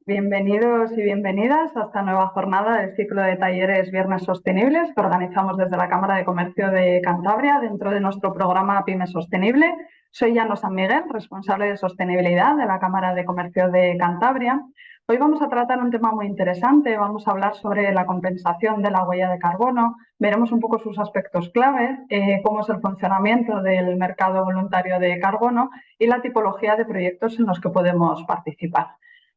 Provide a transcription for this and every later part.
Bienvenidos y bienvenidas a esta nueva jornada del ciclo de talleres Viernes Sostenibles que organizamos desde la Cámara de Comercio de Cantabria dentro de nuestro programa PYME Sostenible. Soy Llano San Miguel, responsable de sostenibilidad de la Cámara de Comercio de Cantabria. Hoy vamos a tratar un tema muy interesante, vamos a hablar sobre la compensación de la huella de carbono, veremos un poco sus aspectos clave, cómo es el funcionamiento del mercado voluntario de carbono y la tipología de proyectos en los que podemos participar.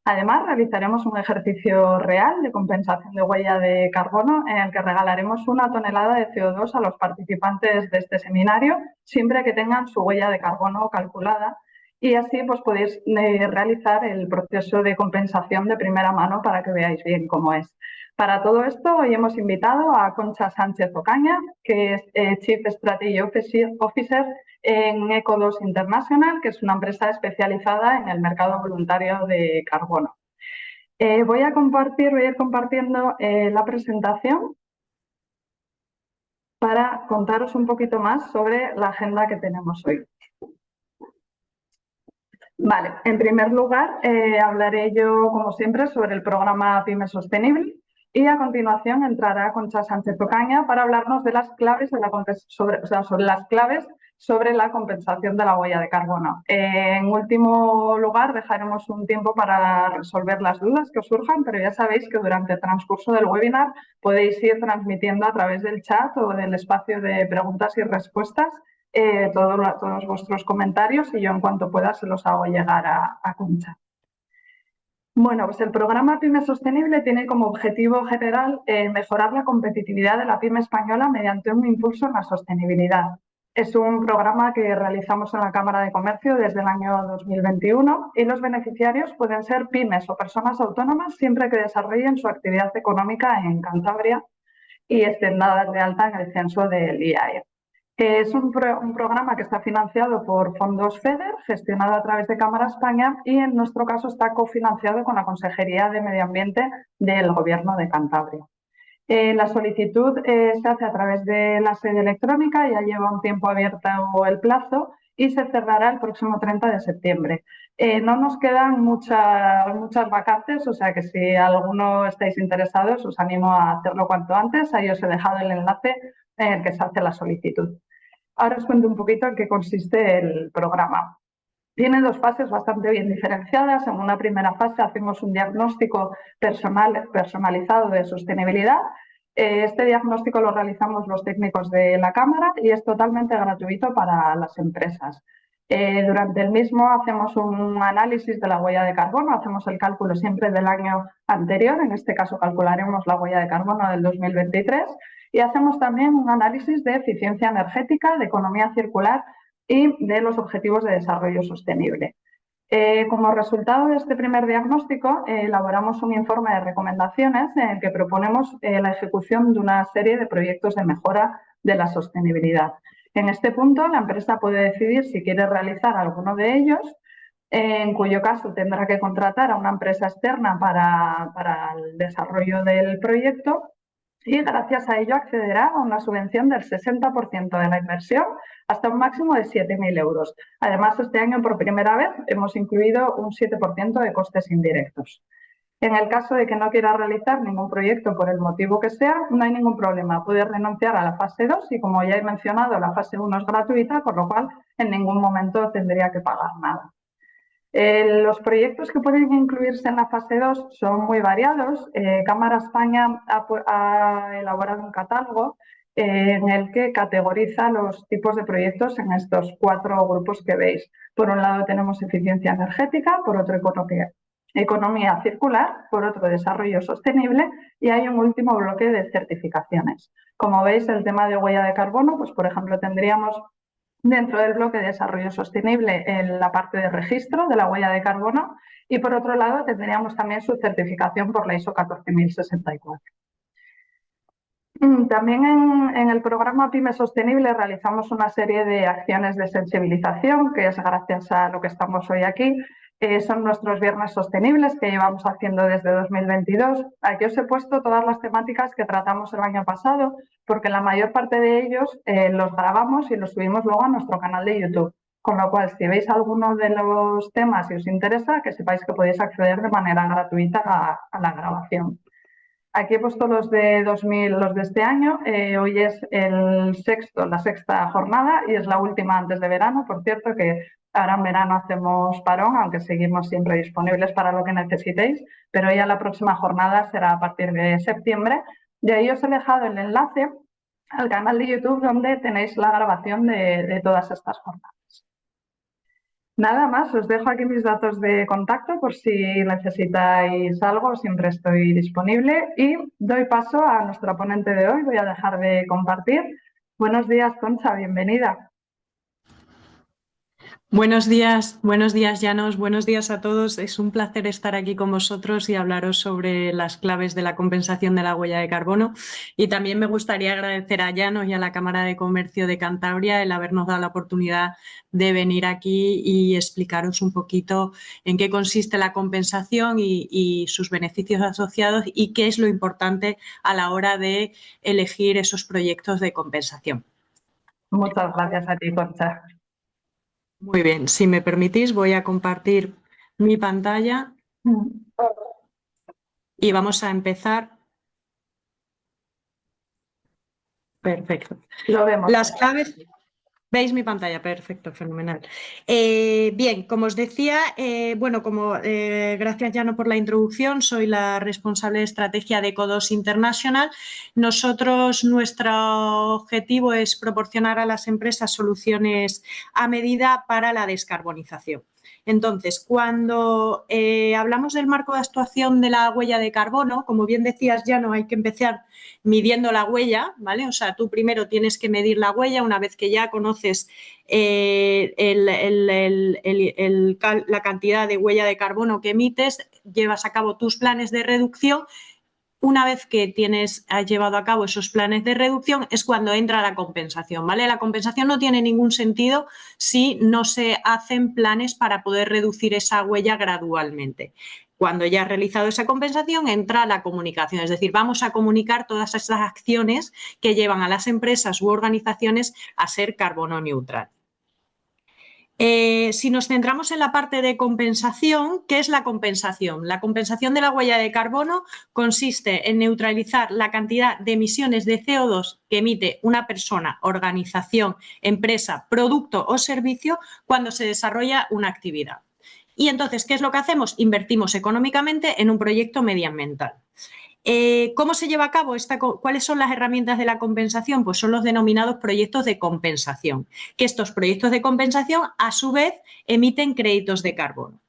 Además, realizaremos un ejercicio real de compensación de huella de carbono en el que regalaremos 1 tonelada de CO2 a los participantes de este seminario, siempre que tengan su huella de carbono calculada, y así pues podéis realizar el proceso de compensación de primera mano para que veáis bien cómo es. Para todo esto, hoy hemos invitado a Concha Sánchez Ocaña, que es Chief Strategy Officer en Eco2 International, que es una empresa especializada en el mercado voluntario de carbono. Voy a ir compartiendo la presentación para contaros un poquito más sobre la agenda que tenemos hoy. Vale, en primer lugar hablaré yo, como siempre, sobre el programa PYME Sostenible y a continuación entrará Concha Sánchez Ocaña para hablarnos de las claves sobre la compensación de la huella de carbono. En último lugar, dejaremos un tiempo para resolver las dudas que os surjan, pero ya sabéis que durante el transcurso del webinar podéis ir transmitiendo a través del chat o del espacio de preguntas y respuestas todos vuestros comentarios y yo en cuanto pueda se los hago llegar a Concha. Bueno, pues el programa PYME Sostenible tiene como objetivo general mejorar la competitividad de la PYME española mediante un impulso en la sostenibilidad. Es un programa que realizamos en la Cámara de Comercio desde el año 2021 y los beneficiarios pueden ser pymes o personas autónomas siempre que desarrollen su actividad económica en Cantabria y estén dadas de alta en el censo del IAE. Es un programa que está financiado por fondos FEDER, gestionado a través de Cámara España y en nuestro caso está cofinanciado con la Consejería de Medio Ambiente del Gobierno de Cantabria. La solicitud se hace a través de la sede electrónica, ya lleva un tiempo abierto el plazo y se cerrará el próximo 30 de septiembre. No nos quedan muchas vacantes, o sea que si alguno estáis interesados os animo a hacerlo cuanto antes. Ahí os he dejado el enlace en el que se hace la solicitud. Ahora os cuento un poquito en qué consiste el programa. Tiene dos fases bastante bien diferenciadas. En una primera fase hacemos un diagnóstico personalizado de sostenibilidad. Este diagnóstico lo realizamos los técnicos de la Cámara y es totalmente gratuito para las empresas. Durante el mismo hacemos un análisis de la huella de carbono, hacemos el cálculo siempre del año anterior, en este caso calcularemos la huella de carbono del 2023 y hacemos también un análisis de eficiencia energética, de economía circular y de los objetivos de desarrollo sostenible. Como resultado de este primer diagnóstico, elaboramos un informe de recomendaciones en el que proponemos la ejecución de una serie de proyectos de mejora de la sostenibilidad. En este punto, la empresa puede decidir si quiere realizar alguno de ellos, en cuyo caso tendrá que contratar a una empresa externa para el desarrollo del proyecto y gracias a ello accederá a una subvención del 60% de la inversión hasta un máximo de 7.000 euros. Además, este año por primera vez hemos incluido un 7% de costes indirectos. En el caso de que no quiera realizar ningún proyecto por el motivo que sea, no hay ningún problema. Puede renunciar a la fase 2 y, como ya he mencionado, la fase 1 es gratuita, por lo cual en ningún momento tendría que pagar nada. Los proyectos que pueden incluirse en la fase 2 son muy variados. Cámara España ha elaborado un catálogo en el que categoriza los tipos de proyectos en estos 4 grupos que veis. Por un lado tenemos eficiencia energética, por otro economía circular, por otro desarrollo sostenible y hay un último bloque de certificaciones. Como veis, el tema de huella de carbono, pues por ejemplo tendríamos dentro del bloque de desarrollo sostenible en la parte de registro de la huella de carbono y por otro lado tendríamos también su certificación por la ISO 14064. También en el programa PYME Sostenible realizamos una serie de acciones de sensibilización, que es gracias a lo que estamos hoy aquí. Son nuestros viernes sostenibles que llevamos haciendo desde 2022. Aquí os he puesto todas las temáticas que tratamos el año pasado, porque la mayor parte de ellos los grabamos y los subimos luego a nuestro canal de YouTube. Con lo cual, si veis alguno de los temas y os interesa, que sepáis que podéis acceder de manera gratuita a la grabación. Aquí he puesto los de 2000, los de este año. Hoy es la sexta jornada y es la última antes de verano. Por cierto, que ahora en verano hacemos parón, aunque seguimos siempre disponibles para lo que necesitéis, pero ya la próxima jornada será a partir de septiembre. Y ahí os he dejado el enlace al canal de YouTube donde tenéis la grabación de todas estas jornadas. Nada más, os dejo aquí mis datos de contacto por si necesitáis algo, siempre estoy disponible y doy paso a nuestra ponente de hoy. Voy a dejar de compartir. Buenos días, Concha, bienvenida. Buenos días, Llanos, buenos días a todos. Es un placer estar aquí con vosotros y hablaros sobre las claves de la compensación de la huella de carbono. Y también me gustaría agradecer a Llanos y a la Cámara de Comercio de Cantabria el habernos dado la oportunidad de venir aquí y explicaros un poquito en qué consiste la compensación y sus beneficios asociados y qué es lo importante a la hora de elegir esos proyectos de compensación. Muchas gracias a ti, Concha. Muy bien, si me permitís voy a compartir mi pantalla y vamos a empezar. Perfecto. Lo vemos. Las claves. ¿Veis mi pantalla? Perfecto, fenomenal. Bien, como os decía, gracias Llano por la introducción, soy la responsable de estrategia de Eco2 International. Nuestro objetivo es proporcionar a las empresas soluciones a medida para la descarbonización. Entonces, cuando hablamos del marco de actuación de la huella de carbono, como bien decías, Llano, hay que empezar midiendo la huella, ¿vale? O sea, tú primero tienes que medir la huella una vez que ya conoces la cantidad de huella de carbono que emites, llevas a cabo tus planes de reducción. Una vez que has llevado a cabo esos planes de reducción es cuando entra la compensación, ¿vale? La compensación no tiene ningún sentido si no se hacen planes para poder reducir esa huella gradualmente. Cuando ya has realizado esa compensación, entra la comunicación, es decir, vamos a comunicar todas esas acciones que llevan a las empresas u organizaciones a ser carbono neutral. Si nos centramos en la parte de compensación, ¿qué es la compensación? La compensación de la huella de carbono consiste en neutralizar la cantidad de emisiones de CO2 que emite una persona, organización, empresa, producto o servicio cuando se desarrolla una actividad. Y entonces, ¿qué es lo que hacemos? Invertimos económicamente en un proyecto medioambiental. ¿Cómo se lleva a cabo cuáles son las herramientas de la compensación? Pues son los denominados proyectos de compensación, que estos proyectos de compensación a su vez emiten créditos de carbono.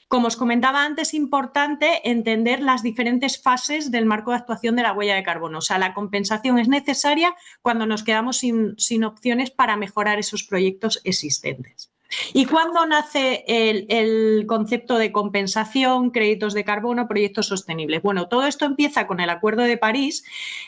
Como os comentaba antes, es importante entender las diferentes fases del marco de actuación de la huella de carbono. O sea, la compensación es necesaria cuando nos quedamos sin opciones para mejorar esos proyectos existentes. ¿Y cuándo nace el concepto de compensación, créditos de carbono, proyectos sostenibles? Bueno, todo esto empieza con el Acuerdo de París,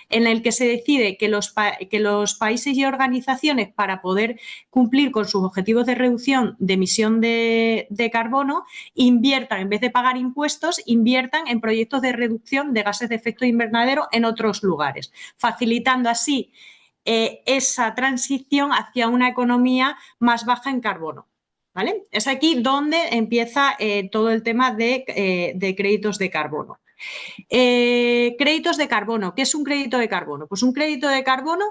en el que se decide que los países y organizaciones, para poder cumplir con sus objetivos de reducción de emisión de carbono, inviertan, en vez de pagar impuestos, inviertan en proyectos de reducción de gases de efecto invernadero en otros lugares, facilitando así esa transición hacia una economía más baja en carbono. ¿Vale? Es aquí donde empieza todo el tema de créditos de carbono. Créditos de carbono. ¿Qué es un crédito de carbono? Pues un crédito de carbono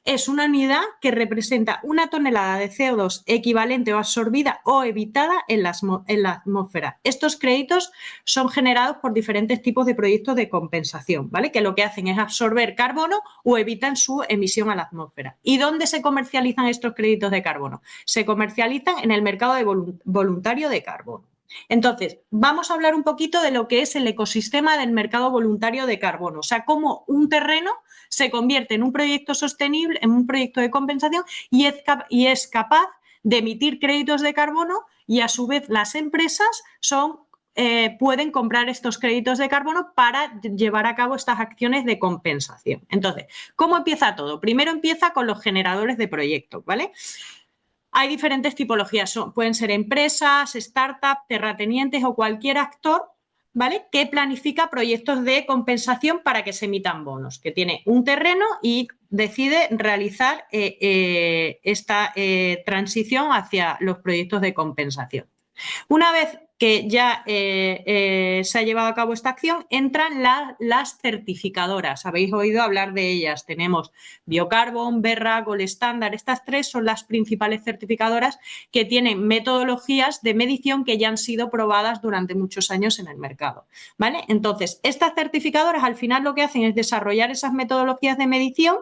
es una unidad que representa una tonelada de CO2 equivalente o absorbida o evitada en la atmósfera. Estos créditos son generados por diferentes tipos de proyectos de compensación, ¿vale? Que lo que hacen es absorber carbono o evitan su emisión a la atmósfera. ¿Y dónde se comercializan estos créditos de carbono? Se comercializan en el mercado de voluntario de carbono. Entonces, vamos a hablar un poquito de lo que es el ecosistema del mercado voluntario de carbono, o sea, cómo un terreno se convierte en un proyecto sostenible, en un proyecto de compensación y es capaz de emitir créditos de carbono y a su vez las empresas pueden comprar estos créditos de carbono para llevar a cabo estas acciones de compensación. Entonces, ¿cómo empieza todo? Primero empieza con los generadores de proyectos, ¿vale? Hay diferentes tipologías, pueden ser empresas, startups, terratenientes o cualquier actor, ¿vale?, que planifica proyectos de compensación para que se emitan bonos, que tiene un terreno y decide realizar esta transición hacia los proyectos de compensación. Una vez que ya se ha llevado a cabo esta acción, entran las certificadoras. Habéis oído hablar de ellas. Tenemos Biocarbon, Verra, Gold Standard. Estas tres son las principales certificadoras que tienen metodologías de medición que ya han sido probadas durante muchos años en el mercado, ¿vale? Entonces, estas certificadoras al final lo que hacen es desarrollar esas metodologías de medición,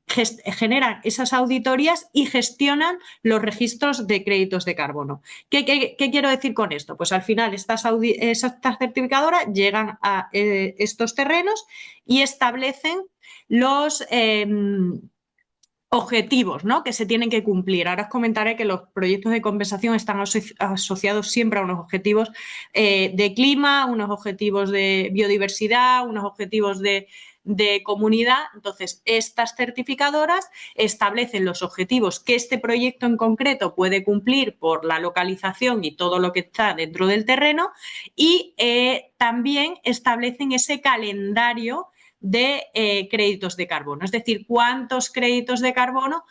generan esas auditorías y gestionan los registros de créditos de carbono. ¿Qué quiero decir con esto? Pues al final estas certificadoras llegan a estos terrenos y establecen los objetivos, ¿no?, que se tienen que cumplir. Ahora os comentaré que los proyectos de compensación están asociados siempre a unos objetivos de clima, unos objetivos de biodiversidad, unos objetivos de comunidad. Entonces, estas certificadoras establecen los objetivos que este proyecto en concreto puede cumplir por la localización y todo lo que está dentro del terreno, y también establecen ese calendario de créditos de carbono, es decir, cuántos créditos de carbono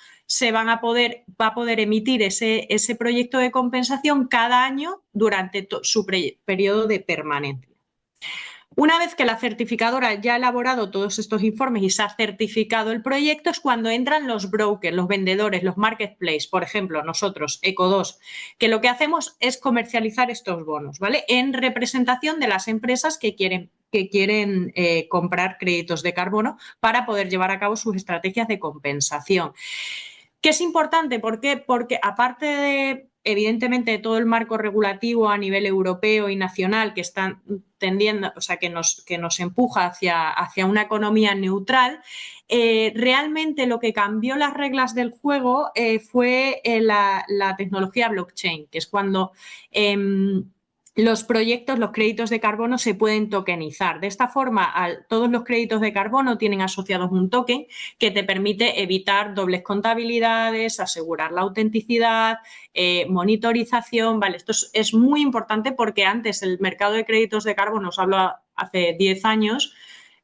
va a poder emitir ese proyecto de compensación cada año durante su periodo de permanencia. Una vez que la certificadora ya ha elaborado todos estos informes y se ha certificado el proyecto, es cuando entran los brokers, los vendedores, los marketplaces, por ejemplo, nosotros, Eco2, que lo que hacemos es comercializar estos bonos, ¿vale?, en representación de las empresas que quieren comprar créditos de carbono para poder llevar a cabo sus estrategias de compensación. ¿Qué es importante? ¿Por qué? Porque aparte de, evidentemente, de todo el marco regulativo a nivel europeo y nacional que están tendiendo, o sea, que nos empuja hacia una economía neutral, realmente lo que cambió las reglas del juego fue la tecnología blockchain, que es cuando los proyectos, los créditos de carbono se pueden tokenizar. De esta forma, todos los créditos de carbono tienen asociados un token que te permite evitar dobles contabilidades, asegurar la autenticidad, monitorización, ¿vale? Esto es muy importante porque antes el mercado de créditos de carbono, os hablo hace 10 años,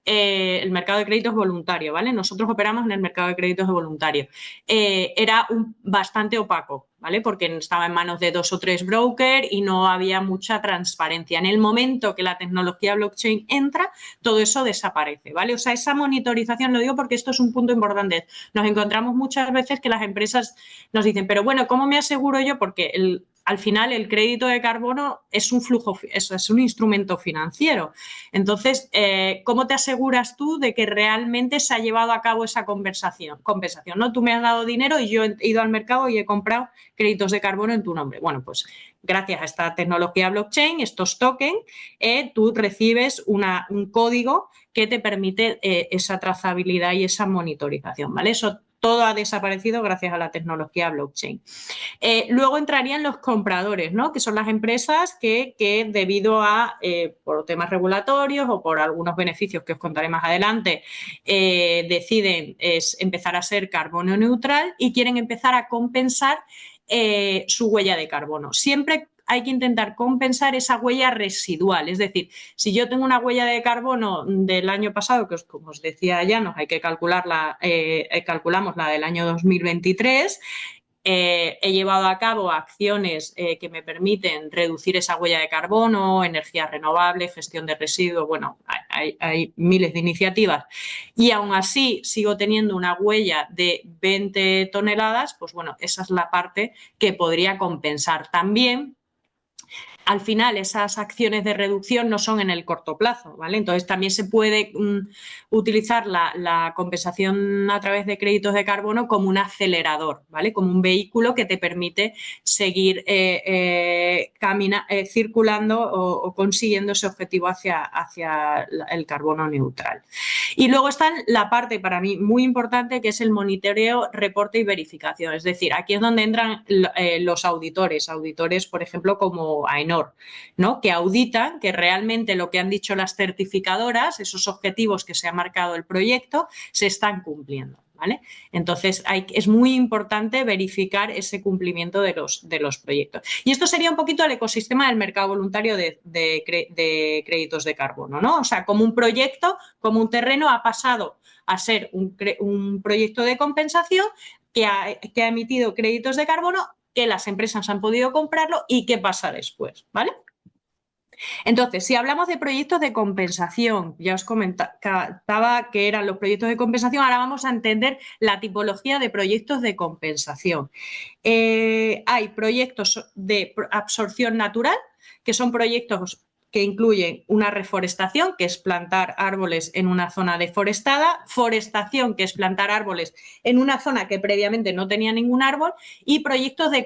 el mercado de créditos voluntario, ¿vale? Nosotros operamos en el mercado de créditos de voluntario. Era bastante opaco, ¿vale? Porque estaba en manos de 2 o 3 brokers y no había mucha transparencia. En el momento que la tecnología blockchain entra, todo eso desaparece, ¿vale? O sea, esa monitorización, lo digo porque esto es un punto importante. Nos encontramos muchas veces que las empresas nos dicen, pero bueno, ¿cómo me aseguro yo? Porque al final el crédito de carbono es un flujo, es un instrumento financiero. Entonces, ¿cómo te aseguras tú de que realmente se ha llevado a cabo esa compensación? ¿No? Tú me has dado dinero y yo he ido al mercado y he comprado créditos de carbono en tu nombre. Bueno, pues gracias a esta tecnología blockchain, estos tokens, tú recibes un código que te permite esa trazabilidad y esa monitorización, ¿vale? Eso todo ha desaparecido gracias a la tecnología blockchain. Luego entrarían los compradores, ¿no?, que son las empresas que debido a, por temas regulatorios o por algunos beneficios que os contaré más adelante, deciden empezar a ser carbono neutral y quieren empezar a compensar su huella de carbono. Siempre hay que intentar compensar esa huella residual. Es decir, si yo tengo una huella de carbono del año pasado, que como os decía ya, hay que calcularla, calculamos la del año 2023, he llevado a cabo acciones que me permiten reducir esa huella de carbono, energías renovables, gestión de residuos, bueno, hay miles de iniciativas, y aún así sigo teniendo una huella de 20 toneladas, pues bueno, esa es la parte que podría compensar. También, al final, esas acciones de reducción no son en el corto plazo, ¿vale? Entonces, también se puede utilizar la compensación a través de créditos de carbono como un acelerador, ¿vale? Como un vehículo que te permite seguir circulando o consiguiendo ese objetivo hacia el carbono neutral. Y luego está la parte, para mí, muy importante, que es el monitoreo, reporte y verificación. Es decir, aquí es donde entran los auditores, por ejemplo, como AENOR, ¿no?, que auditan que realmente lo que han dicho las certificadoras, esos objetivos que se ha marcado el proyecto, se están cumpliendo, ¿vale? Entonces, es muy importante verificar ese cumplimiento de los proyectos. Y esto sería un poquito el ecosistema del mercado voluntario de créditos de carbono, ¿no? O sea, como un proyecto, como un terreno ha pasado a ser un proyecto de compensación que ha emitido créditos de carbono, que las empresas han podido comprarlo y qué pasa después, ¿vale? Entonces, si hablamos de proyectos de compensación, ya os comentaba que eran los proyectos de compensación, ahora vamos a entender la tipología de proyectos de compensación. Hay proyectos de absorción natural, que son proyectos que incluyen una reforestación, que es plantar árboles en una zona deforestada, forestación, que es plantar árboles en una zona que previamente no tenía ningún árbol, y proyectos de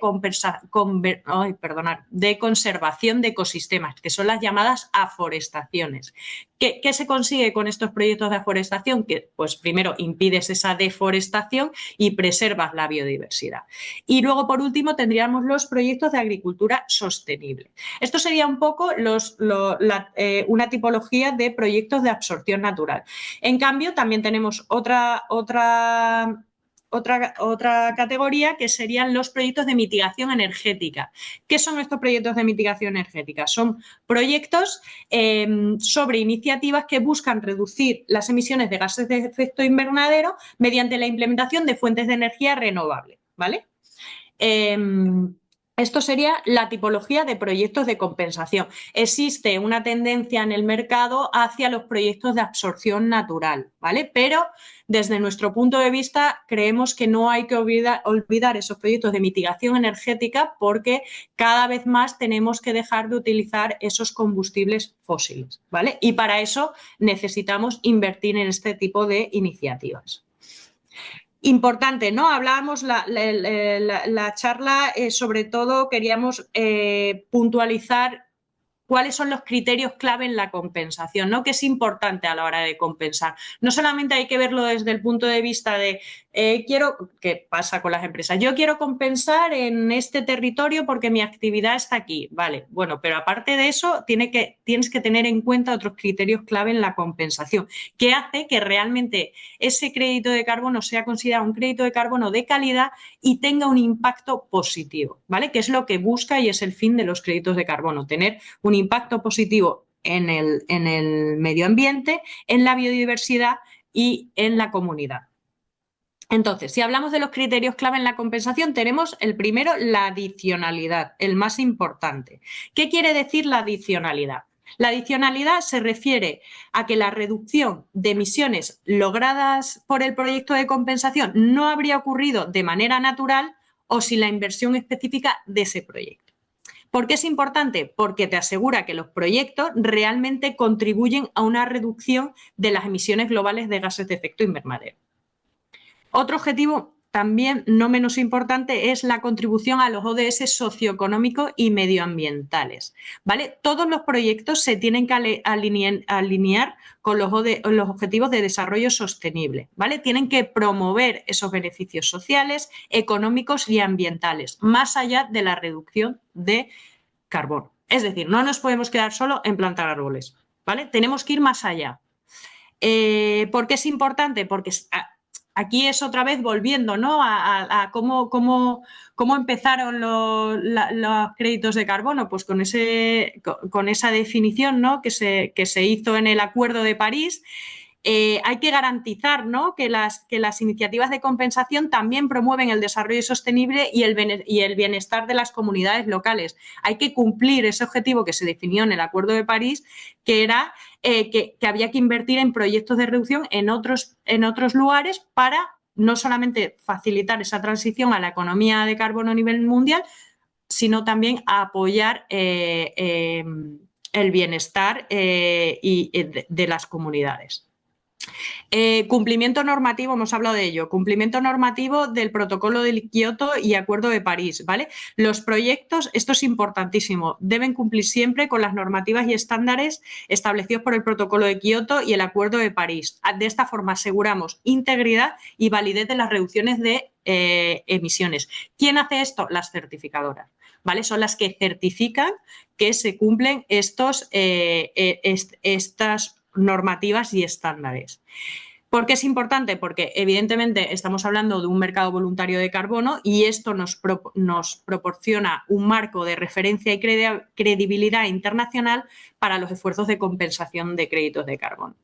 conservación de ecosistemas, que son las llamadas aforestaciones. ¿Qué se consigue con estos proyectos de aforestación? Que, pues, primero impides esa deforestación y preservas la biodiversidad. Y luego, por último, tendríamos los proyectos de agricultura sostenible. Esto sería un poco una tipología de proyectos de absorción natural. En cambio, también tenemos otra categoría, que serían los proyectos de mitigación energética. ¿Qué son estos proyectos de mitigación energética? Son proyectos sobre iniciativas que buscan reducir las emisiones de gases de efecto invernadero mediante la implementación de fuentes de energía renovable, ¿vale? Esto sería la tipología de proyectos de compensación. Existe una tendencia en el mercado hacia los proyectos de absorción natural, ¿vale? Pero desde nuestro punto de vista creemos que no hay que olvidar esos proyectos de mitigación energética, porque cada vez más tenemos que dejar de utilizar esos combustibles fósiles, ¿vale? Y para eso necesitamos invertir en este tipo de iniciativas. Importante, ¿no? Hablábamos la charla, sobre todo queríamos puntualizar cuáles son los criterios clave en la compensación, ¿no? Que es importante a la hora de compensar. No solamente hay que verlo desde el punto de vista de ¿qué pasa con las empresas? Yo quiero compensar en este territorio porque mi actividad está aquí, vale. Bueno, pero aparte de eso tienes que tener en cuenta otros criterios clave en la compensación, que hace que realmente ese crédito de carbono sea considerado un crédito de carbono de calidad y tenga un impacto positivo, ¿vale? Que es lo que busca y es el fin de los créditos de carbono, tener un impacto positivo en el medio ambiente, en la biodiversidad y en la comunidad. Entonces, si hablamos de los criterios clave en la compensación, tenemos el primero, la adicionalidad, el más importante. ¿Qué quiere decir la adicionalidad? La adicionalidad se refiere a que la reducción de emisiones logradas por el proyecto de compensación no habría ocurrido de manera natural o sin la inversión específica de ese proyecto. ¿Por qué es importante? Porque te asegura que los proyectos realmente contribuyen a una reducción de las emisiones globales de gases de efecto invernadero. Otro objetivo también no menos importante es la contribución a los ODS socioeconómicos y medioambientales, ¿vale? Todos los proyectos se tienen que alinear con los objetivos de desarrollo sostenible, ¿vale? Tienen que promover esos beneficios sociales, económicos y ambientales, más allá de la reducción de carbono. Es decir, no nos podemos quedar solo en plantar árboles, ¿vale? Tenemos que ir más allá. ¿Por qué es importante? Porque aquí es otra vez volviendo, ¿no? a cómo empezaron los créditos de carbono, pues con esa definición, ¿no? que se hizo en el Acuerdo de París. Hay que garantizar, ¿no? que las iniciativas de compensación también promueven el desarrollo sostenible y el bienestar de las comunidades locales. Hay que cumplir ese objetivo que se definió en el Acuerdo de París, que era que había que invertir en proyectos de reducción en otros lugares para no solamente facilitar esa transición a la economía de carbono a nivel mundial, sino también a apoyar el bienestar de las comunidades. Cumplimiento normativo, hemos hablado de ello, cumplimiento normativo del Protocolo de Kioto y Acuerdo de París, ¿vale? Los proyectos, esto es importantísimo, deben cumplir siempre con las normativas y estándares establecidos por el Protocolo de Kioto y el Acuerdo de París. De esta forma aseguramos integridad y validez de las reducciones de emisiones. ¿Quién hace esto? Las certificadoras, ¿vale? Son las que certifican que se cumplen estas normativas y estándares. ¿Por qué es importante? Porque evidentemente estamos hablando de un mercado voluntario de carbono y esto nos proporciona un marco de referencia y credibilidad internacional para los esfuerzos de compensación de créditos de carbono.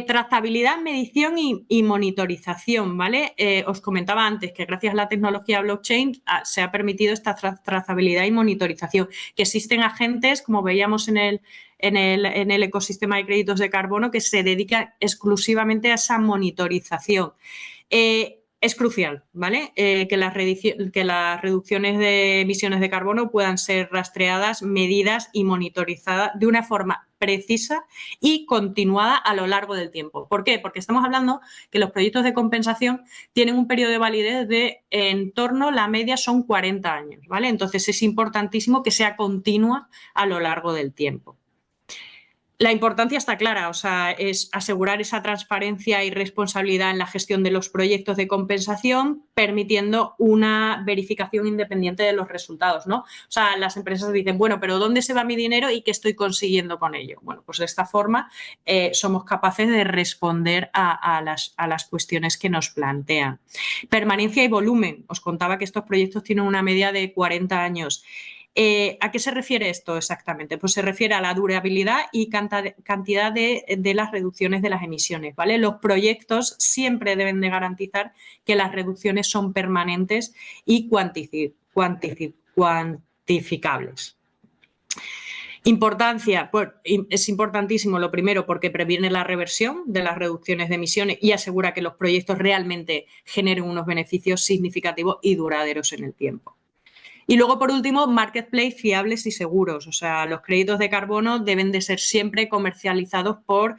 Trazabilidad, medición y monitorización, ¿vale? Os comentaba antes que gracias a la tecnología blockchain se ha permitido esta trazabilidad y monitorización, que existen agentes, como veíamos en el ecosistema de créditos de carbono, que se dedican exclusivamente a esa monitorización. Es crucial, ¿vale? Que las reducciones de emisiones de carbono puedan ser rastreadas, medidas y monitorizadas de una forma precisa y continuada a lo largo del tiempo. ¿Por qué? Porque estamos hablando que los proyectos de compensación tienen un periodo de validez de en torno, la media son 40 años, ¿vale? Entonces es importantísimo que sea continua a lo largo del tiempo. La importancia está clara, o sea, es asegurar esa transparencia y responsabilidad en la gestión de los proyectos de compensación, permitiendo una verificación independiente de los resultados, ¿no? O sea, las empresas dicen, bueno, pero ¿dónde se va mi dinero y qué estoy consiguiendo con ello? Bueno, pues de esta forma somos capaces de responder a las cuestiones que nos plantean. Permanencia y volumen. Os contaba que estos proyectos tienen una media de 40 años. ¿A qué se refiere esto exactamente? Pues se refiere a la durabilidad y cantidad de las reducciones de las emisiones, ¿vale? Los proyectos siempre deben de garantizar que las reducciones son permanentes y cuantificables. Importancia, pues, es importantísimo lo primero porque previene la reversión de las reducciones de emisiones y asegura que los proyectos realmente generen unos beneficios significativos y duraderos en el tiempo. Y luego, por último, marketplace fiables y seguros. O sea, los créditos de carbono deben de ser siempre comercializados por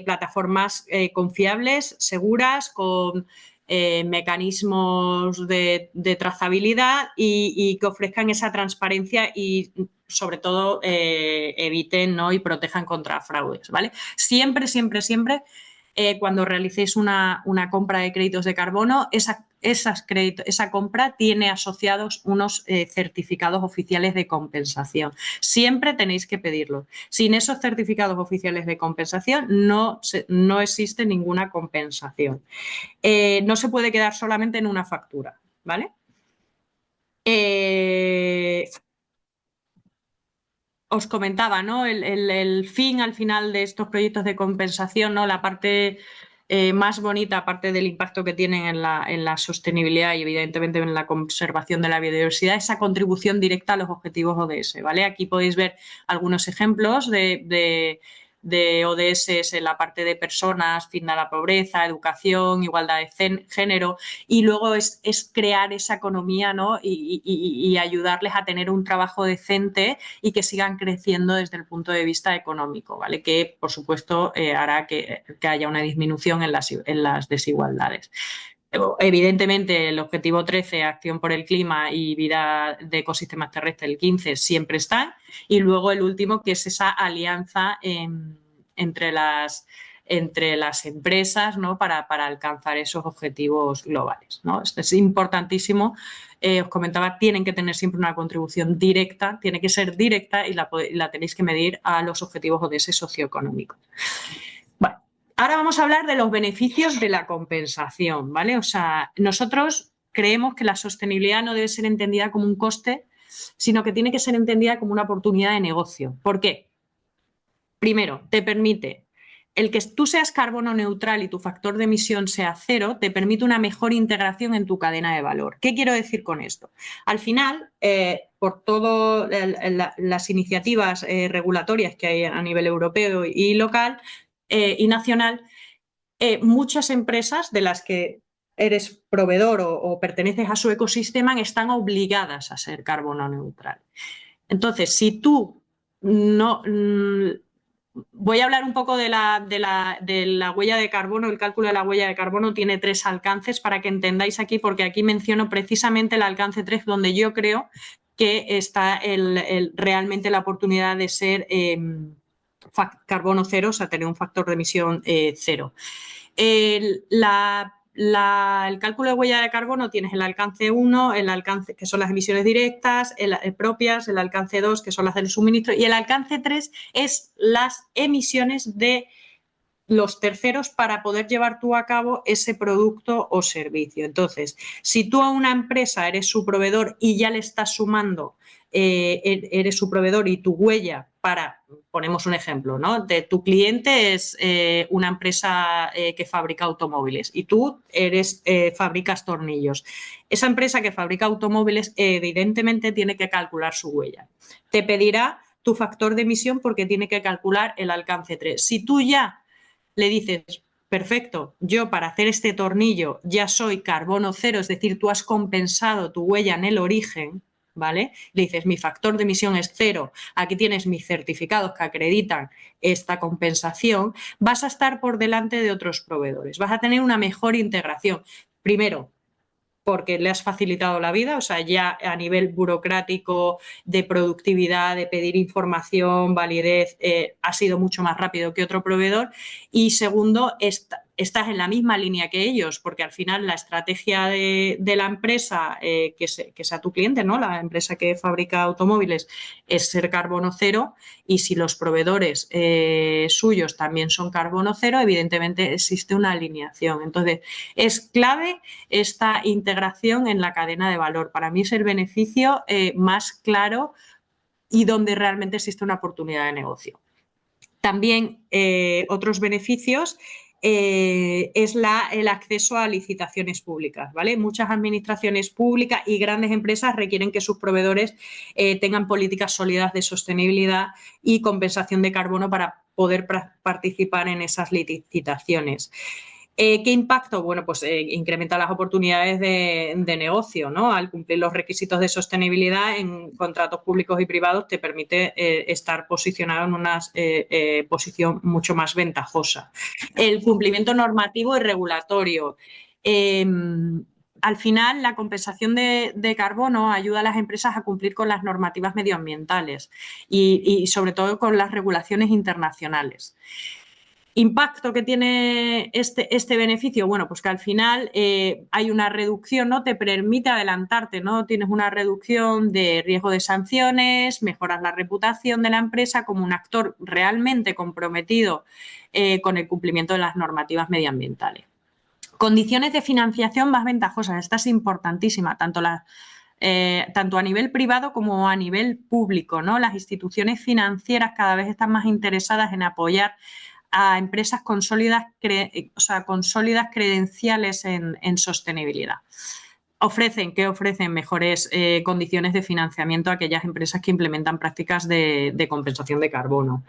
plataformas confiables, seguras, con mecanismos de trazabilidad y que ofrezcan esa transparencia y, sobre todo, eviten, ¿no?, y protejan contra fraudes, ¿vale? Siempre, siempre, siempre, cuando realicéis una compra de créditos de carbono, esa compra tiene asociados unos certificados oficiales de compensación. Siempre tenéis que pedirlo. Sin esos certificados oficiales de compensación no existe ninguna compensación. No se puede quedar solamente en una factura, ¿vale? Os comentaba, ¿no?, el fin al final de estos proyectos de compensación, ¿no?, la parte más bonita, aparte del impacto que tienen en la sostenibilidad y evidentemente en la conservación de la biodiversidad, esa contribución directa a los objetivos ODS, ¿vale? Aquí podéis ver algunos ejemplos de ODS en la parte de personas, fin de la pobreza, educación, igualdad de género, y luego es crear esa economía, ¿no?, y ayudarles a tener un trabajo decente y que sigan creciendo desde el punto de vista económico, ¿vale? Que, por supuesto, hará que haya una disminución en las desigualdades. Evidentemente, el objetivo 13, acción por el clima y vida de ecosistemas terrestres, el 15, siempre están. Y luego el último, que es esa alianza entre las empresas, ¿no?, para alcanzar esos objetivos globales, ¿no? Esto es importantísimo. Os comentaba, tienen que tener siempre una contribución directa, tiene que ser directa y la tenéis que medir a los objetivos ODS socioeconómicos. Bueno, ahora vamos a hablar de los beneficios de la compensación, ¿vale? O sea, nosotros creemos que la sostenibilidad no debe ser entendida como un coste, sino que tiene que ser entendida como una oportunidad de negocio. ¿Por qué? Primero, te permite el que tú seas carbono neutral y tu factor de emisión sea cero, te permite una mejor integración en tu cadena de valor. ¿Qué quiero decir con esto? Al final, por todas las iniciativas regulatorias que hay a nivel europeo y local y nacional, muchas empresas de las que eres proveedor o perteneces a su ecosistema están obligadas a ser carbono neutral. Entonces, si tú no... Voy a hablar un poco de la huella de carbono. El cálculo de la huella de carbono tiene 3 alcances para que entendáis aquí, porque aquí menciono precisamente el alcance 3, donde yo creo que está realmente la oportunidad de ser carbono cero, o sea, tener un factor de emisión cero. El cálculo de huella de carbono tienes el alcance 1, el alcance, que son las emisiones directas, propias, el alcance 2, que son las del suministro, y el alcance 3 es las emisiones de los terceros para poder llevar tú a cabo ese producto o servicio. Entonces, si tú a una empresa eres su proveedor y ya le estás sumando, eres su proveedor y tu huella para, ponemos un ejemplo, ¿no? De tu cliente es una empresa que fabrica automóviles y tú fabricas tornillos. Esa empresa que fabrica automóviles evidentemente tiene que calcular su huella. Te pedirá tu factor de emisión porque tiene que calcular el alcance 3. Si tú ya le dices, perfecto, yo para hacer este tornillo ya soy carbono cero, es decir, tú has compensado tu huella en el origen, ¿vale? Le dices, mi factor de emisión es 0, aquí tienes mis certificados que acreditan esta compensación, vas a estar por delante de otros proveedores, vas a tener una mejor integración. Primero, porque le has facilitado la vida, o sea, ya a nivel burocrático, de productividad, de pedir información, validez, ha sido mucho más rápido que otro proveedor. Y segundo, estás en la misma línea que ellos, porque al final la estrategia de la empresa, que sea tu cliente, ¿no? La empresa que fabrica automóviles, es ser carbono cero, y si los proveedores suyos también son carbono cero, evidentemente existe una alineación. Entonces, es clave esta integración en la cadena de valor. Para mí es el beneficio más claro y donde realmente existe una oportunidad de negocio. También otros beneficios es el acceso a licitaciones públicas, ¿vale? Muchas administraciones públicas y grandes empresas requieren que sus proveedores tengan políticas sólidas de sostenibilidad y compensación de carbono para poder participar en esas licitaciones. ¿Qué impacto? Bueno, pues incrementa las oportunidades de negocio, ¿no? Al cumplir los requisitos de sostenibilidad en contratos públicos y privados te permite estar posicionado en una posición mucho más ventajosa. El cumplimiento normativo y regulatorio. Al final, la compensación de carbono ayuda a las empresas a cumplir con las normativas medioambientales y sobre todo con las regulaciones internacionales. ¿Impacto que tiene este beneficio? Bueno, pues que al final hay una reducción, ¿no? Te permite adelantarte, ¿no? Tienes una reducción de riesgo de sanciones, mejoras la reputación de la empresa como un actor realmente comprometido con el cumplimiento de las normativas medioambientales. Condiciones de financiación más ventajosas, esta es importantísima, tanto a nivel privado como a nivel público, ¿no? Las instituciones financieras cada vez están más interesadas en apoyar a empresas con sólidas credenciales en sostenibilidad. ¿Qué ofrecen? Mejores condiciones de financiamiento a aquellas empresas que implementan prácticas de compensación de carbono.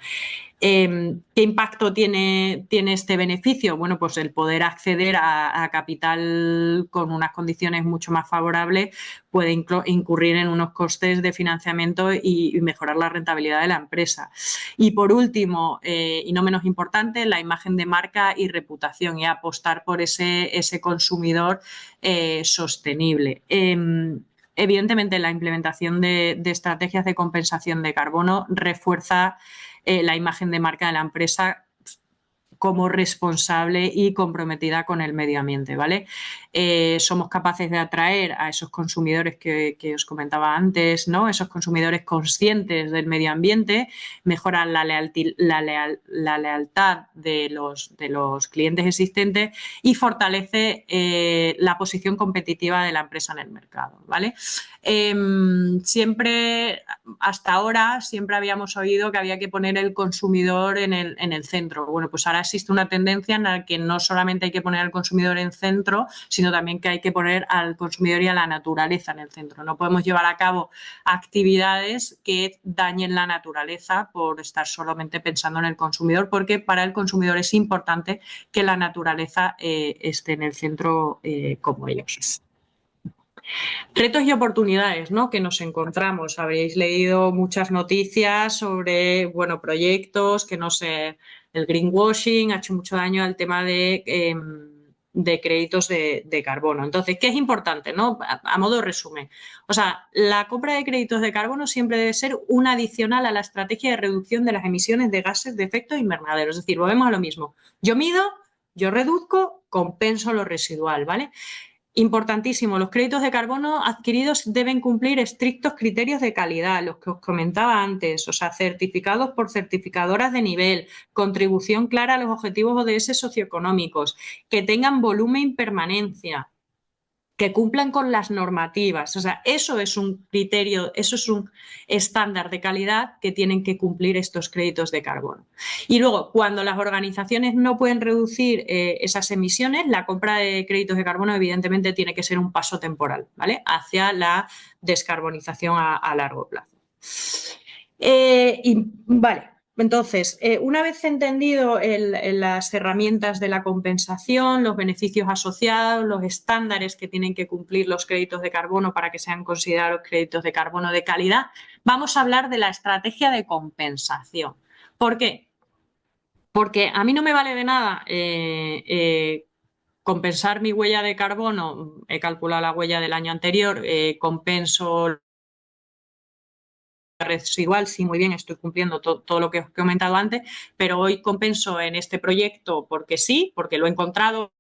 ¿Qué impacto tiene este beneficio? Bueno, pues el poder acceder a capital con unas condiciones mucho más favorables puede incurrir en unos costes de financiamiento y mejorar la rentabilidad de la empresa. Y por último, y no menos importante, la imagen de marca y reputación y apostar por ese consumidor sostenible. Evidentemente, la implementación de estrategias de compensación de carbono refuerza la imagen de marca de la empresa como responsable y comprometida con el medio ambiente, ¿vale? Somos capaces de atraer a esos consumidores que os comentaba antes, ¿no? Esos consumidores conscientes del medio ambiente, mejoran la lealtad de los clientes existentes y fortalece la posición competitiva de la empresa en el mercado, ¿vale? Hasta ahora, siempre habíamos oído que había que poner el consumidor en el centro. Bueno, pues ahora existe una tendencia en la que no solamente hay que poner al consumidor en centro, sino también que hay que poner al consumidor y a la naturaleza en el centro. No podemos llevar a cabo actividades que dañen la naturaleza por estar solamente pensando en el consumidor, porque para el consumidor es importante que la naturaleza esté en el centro como ellos. Retos y oportunidades, ¿no?, que nos encontramos. Habréis leído muchas noticias sobre, bueno, proyectos que no sé, el greenwashing ha hecho mucho daño al tema de créditos de carbono. Entonces, ¿qué es importante, no? A modo de resumen. O sea, la compra de créditos de carbono siempre debe ser una adicional a la estrategia de reducción de las emisiones de gases de efecto invernadero. Es decir, volvemos a lo mismo. Yo mido, yo reduzco, compenso lo residual, ¿vale? Importantísimo, los créditos de carbono adquiridos deben cumplir estrictos criterios de calidad, los que os comentaba antes, o sea, certificados por certificadoras de nivel, contribución clara a los objetivos ODS socioeconómicos, que tengan volumen y permanencia, que cumplan con las normativas. O sea, eso es un criterio, eso es un estándar de calidad que tienen que cumplir estos créditos de carbono. Y luego, cuando las organizaciones no pueden reducir esas emisiones, la compra de créditos de carbono evidentemente tiene que ser un paso temporal, ¿vale? Hacia la descarbonización a largo plazo. Vale. Entonces, una vez entendido las herramientas de la compensación, los beneficios asociados, los estándares que tienen que cumplir los créditos de carbono para que sean considerados créditos de carbono de calidad, vamos a hablar de la estrategia de compensación. ¿Por qué? Porque a mí no me vale de nada compensar mi huella de carbono, he calculado la huella del año anterior, compenso residual, sí, muy bien, estoy cumpliendo todo lo que os he comentado antes, pero hoy compenso en este proyecto porque sí, porque lo he encontrado.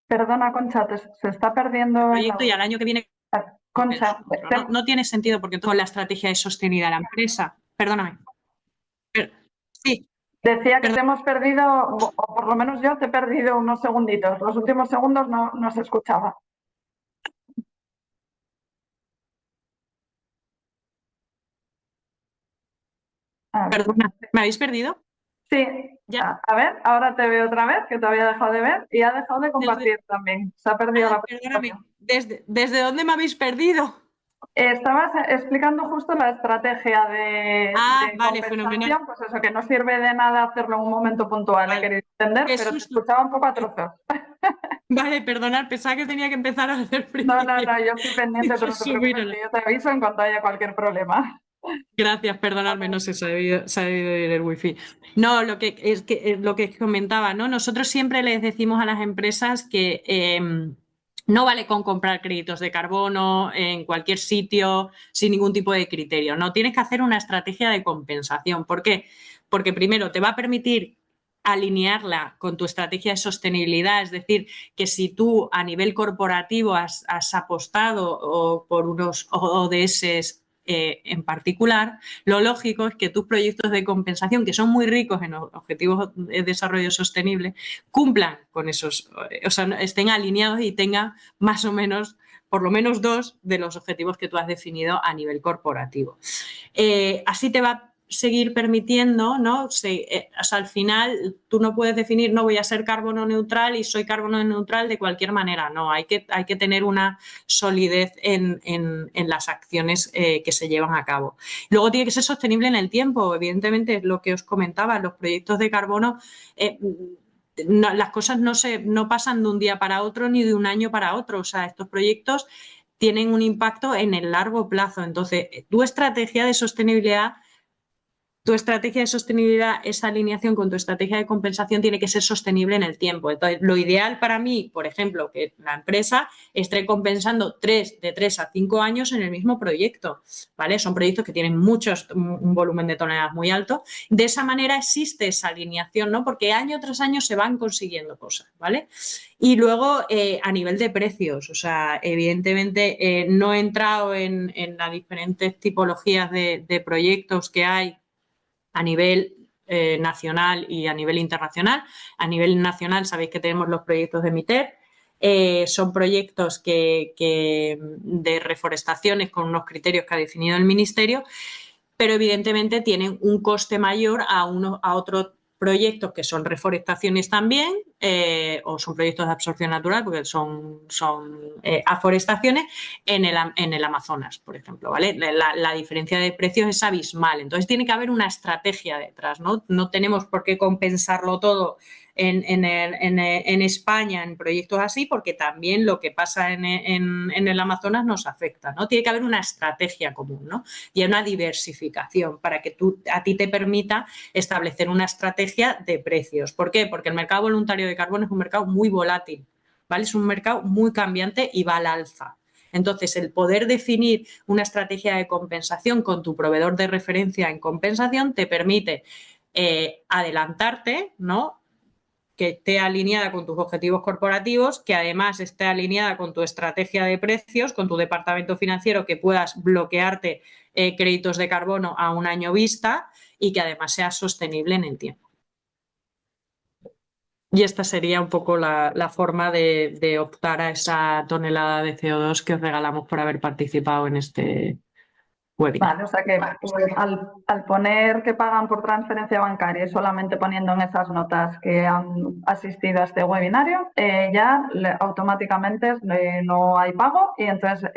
Perdona, Concha, se está perdiendo el Proyecto y al año que viene. Concha, no tiene sentido porque toda la estrategia de sostenibilidad de la empresa. Perdóname. Sí. Decía que te hemos perdido, o por lo menos yo te he perdido unos segunditos. Los últimos segundos no se escuchaba. Perdona, ¿me habéis perdido? Sí. Ya. A ver, ahora te veo otra vez, que te había dejado de ver y ha dejado de compartir también. Se ha perdido la presentación. Perdóname. ¿Desde dónde me habéis perdido? Estabas explicando justo la estrategia de vale, compensación, fenomenal. pues eso, que no sirve de nada hacerlo en un momento puntual, he querido entender, pero te escuchaba un poco a trozos. Vale, perdonad, pensaba que tenía que empezar a hacer No, yo estoy pendiente, pero no te preocupes, que yo te aviso en cuanto haya cualquier problema. Gracias, perdonadme, no sé, se ha debido ir el wifi. No, lo que comentaba, ¿no? Nosotros siempre les decimos a las empresas que no vale con comprar créditos de carbono en cualquier sitio sin ningún tipo de criterio. No, tienes que hacer una estrategia de compensación. ¿Por qué? Porque primero te va a permitir alinearla con tu estrategia de sostenibilidad, es decir, que si tú a nivel corporativo has apostado por unos ODS en particular, lo lógico es que tus proyectos de compensación, que son muy ricos en objetivos de desarrollo sostenible, cumplan con esos, o sea, estén alineados y tengan más o menos, por lo menos 2 de los objetivos que tú has definido a nivel corporativo. Así te va seguir permitiendo, ¿no? O sea, al final tú no puedes definir, no voy a ser carbono neutral y soy carbono neutral de cualquier manera, no, hay que tener una solidez en las acciones que se llevan a cabo. Luego tiene que ser sostenible en el tiempo, evidentemente es lo que os comentaba, los proyectos de carbono las cosas no pasan de un día para otro ni de un año para otro, o sea, estos proyectos tienen un impacto en el largo plazo, entonces tu estrategia de sostenibilidad, esa alineación con tu estrategia de compensación tiene que ser sostenible en el tiempo. Entonces, lo ideal para mí, por ejemplo, que la empresa esté compensando de 3 a 5 años en el mismo proyecto, ¿vale? Son proyectos que tienen un volumen de toneladas muy alto. De esa manera existe esa alineación, ¿no? Porque año tras año se van consiguiendo cosas, ¿vale? Y luego, a nivel de precios, o sea, evidentemente no he entrado en las diferentes tipologías de proyectos que hay a nivel nacional y a nivel internacional. A nivel nacional sabéis que tenemos los proyectos de MITER, son proyectos de reforestaciones con unos criterios que ha definido el Ministerio, pero evidentemente tienen un coste mayor a otros proyectos que son reforestaciones también, o son proyectos de absorción natural, porque son aforestaciones en el Amazonas, por ejemplo, ¿vale? La diferencia de precios es abismal, entonces tiene que haber una estrategia detrás, ¿no? No tenemos por qué compensarlo todo en España en proyectos así, porque también lo que pasa en el Amazonas nos afecta, ¿no? Tiene que haber una estrategia común, ¿no? Y una diversificación para que a ti te permita establecer una estrategia de precios. ¿Por qué? Porque el mercado voluntario de carbono es un mercado muy volátil, ¿vale? Es un mercado muy cambiante y va al alza. Entonces, el poder definir una estrategia de compensación con tu proveedor de referencia en compensación te permite adelantarte, ¿no? Que esté alineada con tus objetivos corporativos, que además esté alineada con tu estrategia de precios, con tu departamento financiero, que puedas bloquearte créditos de carbono a un año vista y que además sea sostenible en el tiempo. Y esta sería un poco la forma de optar a esa tonelada de CO2 que os regalamos por haber participado en este webinar. Vale, o sea que al poner que pagan por transferencia bancaria y solamente poniendo en esas notas que han asistido a este webinario, ya automáticamente no hay pago y entonces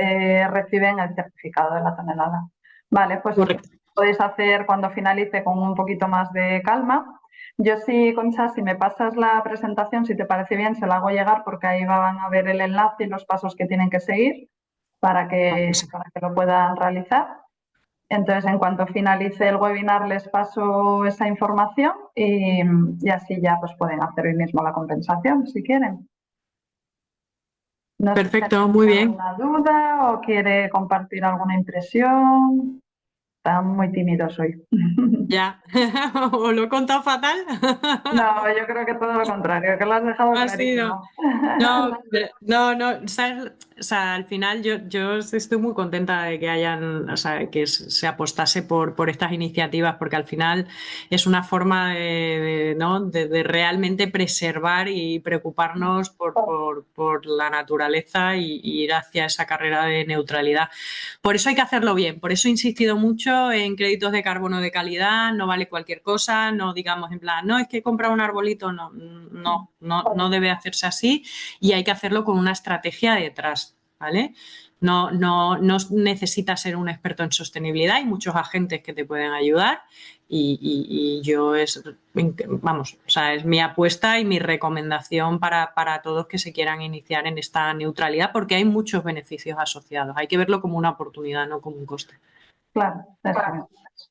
reciben el certificado de la tonelada. Vale, pues Correcto. podéis hacer cuando finalice con un poquito más de calma. Yo sí, Concha, si me pasas la presentación, si te parece bien, se la hago llegar porque ahí van a ver el enlace y los pasos que tienen que seguir para que lo puedan realizar. Entonces, en cuanto finalice el webinar, les paso esa información y así ya pues pueden hacer hoy mismo la compensación, si quieren. No Perfecto, sé si muy tiene bien. alguna duda o quiere compartir alguna impresión. Están muy tímidos hoy. Ya, ¿os lo he contado fatal? No, yo creo que todo lo contrario, que lo has dejado Ha sido. clarísimo. No, no, ¿sabes? O sea, al final yo estoy muy contenta de que hayan, o sea, que se apostase por estas iniciativas, porque al final es una forma ¿no? de realmente preservar y preocuparnos por la naturaleza y ir hacia esa carrera de neutralidad. Por eso hay que hacerlo bien, por eso he insistido mucho en créditos de carbono de calidad, no vale cualquier cosa, no digamos en plan, no, es que he comprado un arbolito, no debe hacerse así y hay que hacerlo con una estrategia detrás, ¿vale? No necesitas ser un experto en sostenibilidad, hay muchos agentes que te pueden ayudar y yo es mi apuesta y mi recomendación para todos que se quieran iniciar en esta neutralidad porque hay muchos beneficios asociados, hay que verlo como una oportunidad, no como un coste. Claro, eso.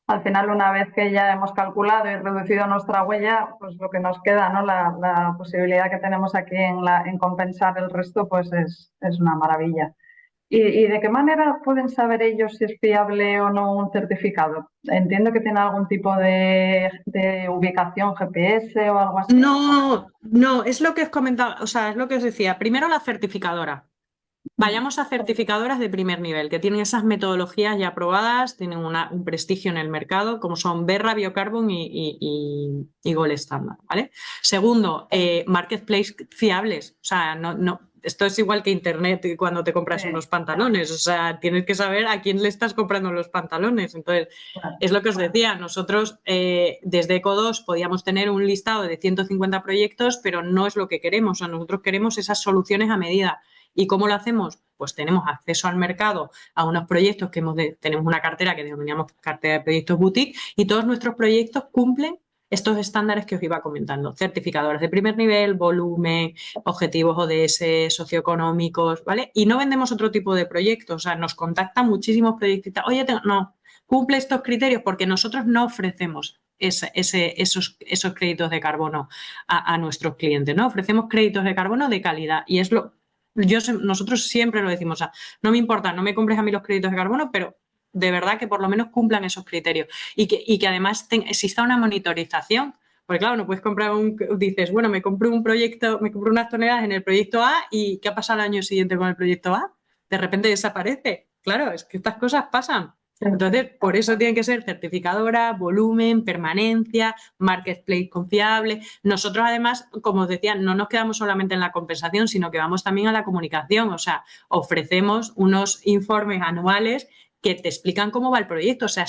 Al final, una vez que ya hemos calculado y reducido nuestra huella, pues lo que nos queda, ¿no? La posibilidad que tenemos aquí en compensar el resto, pues es una maravilla. ¿Y de qué manera pueden saber ellos si es fiable o no un certificado? Entiendo que tiene algún tipo de ubicación GPS o algo así. No, es lo que os comentaba, o sea, es lo que os decía. Primero la certificadora. Vayamos a certificadoras de primer nivel, que tienen esas metodologías ya aprobadas, tienen un prestigio en el mercado, como son Verra, Biocarbon y Gold Standard, ¿vale? Segundo, marketplace fiables. O sea, esto es igual que Internet cuando te compras unos pantalones. O sea, tienes que saber a quién le estás comprando los pantalones. Entonces, es lo que os decía. Nosotros, desde Eco2, podíamos tener un listado de 150 proyectos, pero no es lo que queremos. O sea, nosotros queremos esas soluciones a medida. ¿Y cómo lo hacemos? Pues tenemos acceso al mercado a unos proyectos que tenemos una cartera que denominamos cartera de proyectos boutique y todos nuestros proyectos cumplen estos estándares que os iba comentando. Certificadores de primer nivel, volumen, objetivos ODS, socioeconómicos, ¿vale? Y no vendemos otro tipo de proyectos. O sea, nos contactan muchísimos proyectistas. Oye, no, cumple estos criterios porque nosotros no ofrecemos esos créditos de carbono a nuestros clientes, ¿no? Ofrecemos créditos de carbono de calidad y es nosotros siempre lo decimos, o sea, no me importa, no me compres a mí los créditos de carbono, pero de verdad que por lo menos cumplan esos criterios y que además exista una monitorización. Porque claro, no puedes comprar dices, bueno, me compré un proyecto, me compré unas toneladas en el proyecto A y ¿qué ha pasado el año siguiente con el proyecto A? De repente desaparece. Claro, es que estas cosas pasan. Entonces, por eso tienen que ser certificadora, volumen, permanencia, marketplace confiable. Nosotros, además, como os decía, no nos quedamos solamente en la compensación, sino que vamos también a la comunicación. O sea, ofrecemos unos informes anuales que te explican cómo va el proyecto. O sea,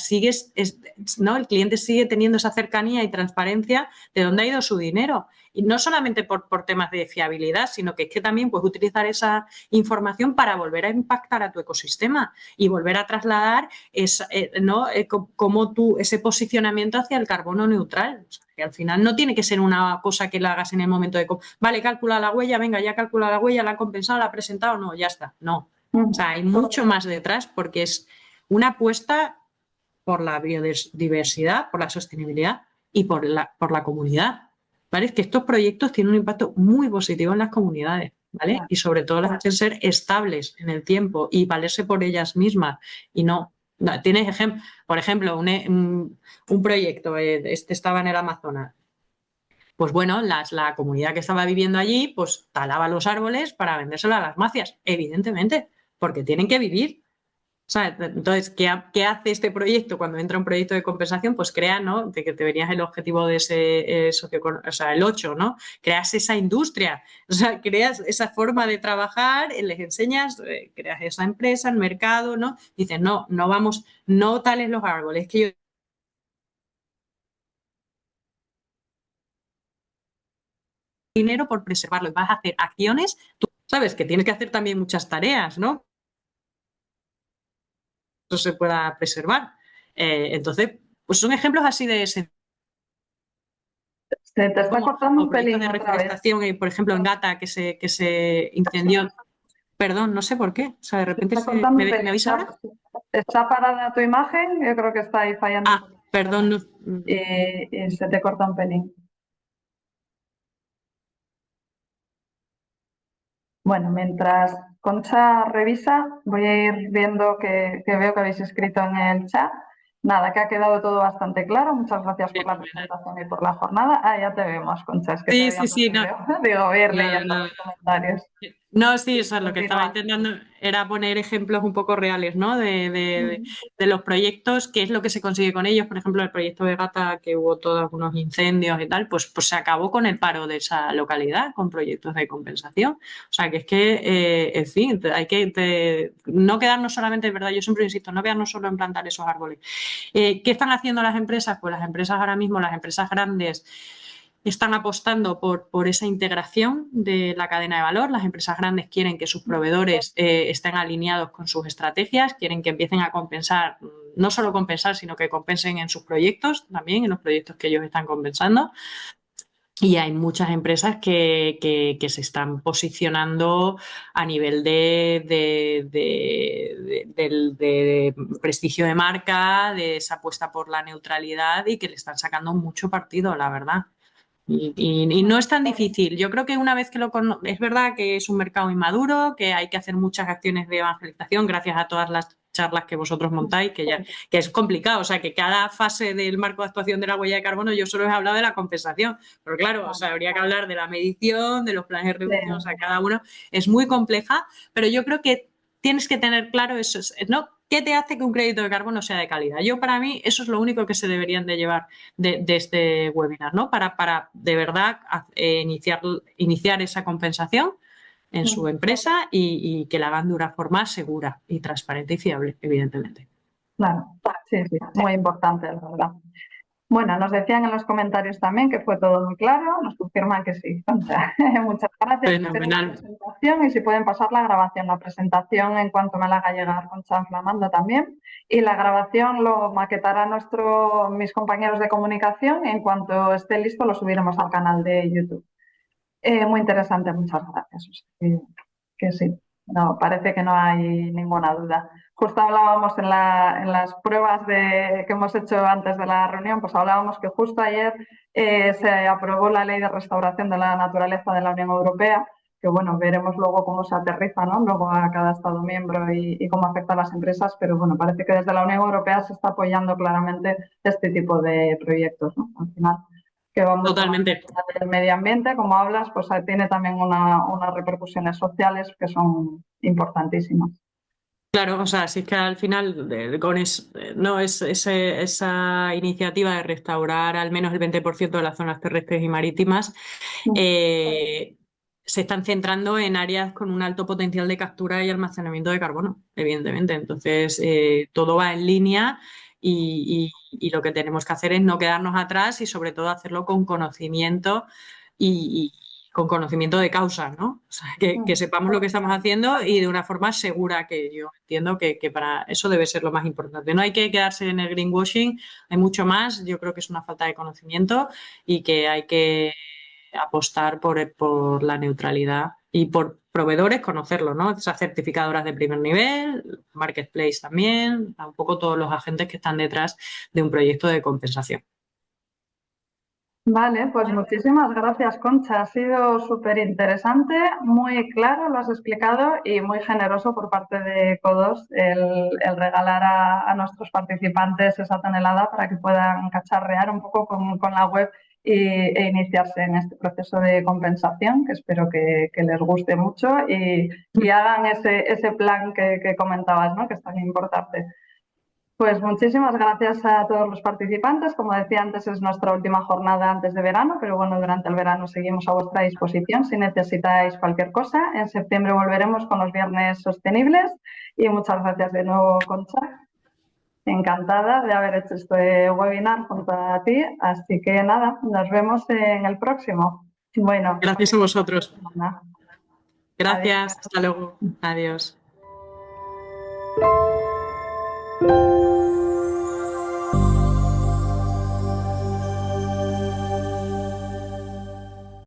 ¿no? El cliente sigue teniendo esa cercanía y transparencia de dónde ha ido su dinero. Y no solamente por temas de fiabilidad, sino que es que también puedes utilizar esa información para volver a impactar a tu ecosistema y volver a trasladar ese posicionamiento hacia el carbono neutral. O sea, que al final no tiene que ser una cosa que la hagas en el momento de... Vale, calcula la huella, venga, ya calcula la huella, la ha compensado, la ha presentado, no, ya está. No. O sea, hay mucho más detrás porque es una apuesta por la biodiversidad, por la sostenibilidad y por la comunidad. ¿Vale? Es que estos proyectos tienen un impacto muy positivo en las comunidades, ¿vale? Y sobre todo las hacen ser estables en el tiempo y valerse por ellas mismas y no No, tienes por ejemplo, un proyecto, este estaba en el Amazonas. Pues bueno, la comunidad que estaba viviendo allí, pues talaba los árboles para vendérselo a las mafias, evidentemente, porque tienen que vivir. ¿Sabes? Entonces, ¿qué hace este proyecto cuando entra un proyecto de compensación? Pues crea, ¿no? De que te verías el objetivo de ese o sea, el 8, ¿no? Creas esa industria, o sea, creas esa forma de trabajar, les enseñas, creas esa empresa, el mercado, ¿no? Dices, no, no vamos, no tales los árboles, que yo dinero por preservarlo y vas a hacer acciones, tú sabes que tienes que hacer también muchas tareas, ¿no? Eso se pueda preservar. Entonces, pues son ejemplos así de Se te está como cortando o un proyectos pelín de otra vez. reforestación, por ejemplo, en Gata, que se incendió. Perdón, no sé por qué. O sea, de Se repente está cortando un ¿me pelín. oís ahora? Está parada tu imagen, yo creo que está ahí fallando un Ah, poquito perdón. internet. Y se te corta un pelín. Bueno, mientras Concha revisa, voy a ir viendo que veo que habéis escrito en el chat. Nada, que ha quedado todo bastante claro. Muchas gracias por la Fenomenal. presentación y por la jornada. Ah, ya te vemos, Concha, es que te Sí, había sí, sí, no, perdido. Digo, voy a ir nada, leyendo nada. los comentarios. No, sí, o Sí, sea, lo que estaba continúa. intentando era poner ejemplos un poco reales, ¿no? De los proyectos, qué es lo que se consigue con ellos. Por ejemplo, el proyecto de Gata, que hubo todos unos incendios y tal, pues se acabó con el paro de esa localidad, con proyectos de compensación. O sea, que es que, en fin, hay que no quedarnos solamente, es verdad, yo siempre insisto, no quedarnos solo en plantar esos árboles. ¿Qué están haciendo las empresas? Pues las empresas ahora mismo, las empresas grandes, están apostando por esa integración de la cadena de valor. Las empresas grandes quieren que sus proveedores estén alineados con sus estrategias, quieren que empiecen a compensar, no solo compensar, sino que compensen en sus proyectos también, en los proyectos que ellos están compensando. Y hay muchas empresas que se están posicionando a nivel de prestigio de marca, de esa apuesta por la neutralidad y que le están sacando mucho partido, la verdad. Y no es tan difícil. Yo creo que una vez que es verdad que es un mercado inmaduro, que hay que hacer muchas acciones de evangelización gracias a todas las charlas que vosotros montáis, que es complicado. O sea, que cada fase del marco de actuación de la huella de carbono yo solo he hablado de la compensación. Pero claro, o sea, habría que hablar de la medición, de los planes de reducción, o sea, cada uno es muy compleja, pero yo creo que tienes que tener claro eso, ¿no? ¿Qué te hace que un crédito de carbono sea de calidad? Yo, para mí, eso es lo único que se deberían de llevar de este webinar, ¿no? Para de verdad iniciar esa compensación en su empresa y que la hagan de una forma segura y transparente y fiable, evidentemente. Claro, sí, sí, muy importante, la verdad. Bueno, nos decían en los comentarios también que fue todo muy claro, nos confirman que sí. Muchas gracias. Espero la Fenomenal. presentación y si pueden pasar la grabación. La presentación, en cuanto me la haga llegar, Concha la manda también. Y la grabación lo maquetará mis compañeros de comunicación y en cuanto esté listo lo subiremos al canal de YouTube. Muy interesante, muchas gracias. O sea, que sí, no, parece que no hay ninguna duda. Justo hablábamos en las pruebas que hemos hecho antes de la reunión, pues hablábamos que justo ayer se aprobó la Ley de Restauración de la Naturaleza de la Unión Europea, que bueno, veremos luego cómo se aterriza, ¿no? Luego a cada Estado miembro y cómo afecta a las empresas, pero bueno, parece que desde la Unión Europea se está apoyando claramente este tipo de proyectos, ¿no? Al final que va mucho más Totalmente. allá del medio ambiente, como hablas, pues tiene también unas repercusiones sociales que son importantísimas. Claro, o sea, si es que al final no es esa iniciativa de restaurar al menos el 20% de las zonas terrestres y marítimas, eh, se están centrando en áreas con un alto potencial de captura y almacenamiento de carbono, evidentemente. Entonces, todo va en línea y lo que tenemos que hacer es no quedarnos atrás y sobre todo hacerlo con conocimiento y con conocimiento de causa, ¿no? O sea, que sepamos lo que estamos haciendo y de una forma segura, que yo entiendo que para eso debe ser lo más importante. No hay que quedarse en el greenwashing, hay mucho más. Yo creo que es una falta de conocimiento y que hay que apostar por la neutralidad y por proveedores conocerlo, ¿no? Esas certificadoras de primer nivel, marketplace también, un poco todos los agentes que están detrás de un proyecto de compensación. Vale, pues muchísimas gracias, Concha. Ha sido súper interesante, muy claro, lo has explicado y muy generoso por parte de Codos el regalar a nuestros participantes esa tonelada para que puedan cacharrear un poco con la web e iniciarse en este proceso de compensación, que espero que les guste mucho y hagan ese plan que comentabas, ¿no? Que es tan importante. Pues muchísimas gracias a todos los participantes. Como decía antes, es nuestra última jornada antes de verano, pero bueno, durante el verano seguimos a vuestra disposición si necesitáis cualquier cosa. En septiembre volveremos con los viernes sostenibles y muchas gracias de nuevo, Concha. Encantada de haber hecho este webinar junto a ti. Así que nada, nos vemos en el próximo. Bueno, Gracias a vosotros. semana. Gracias, Adiós. hasta luego. Adiós.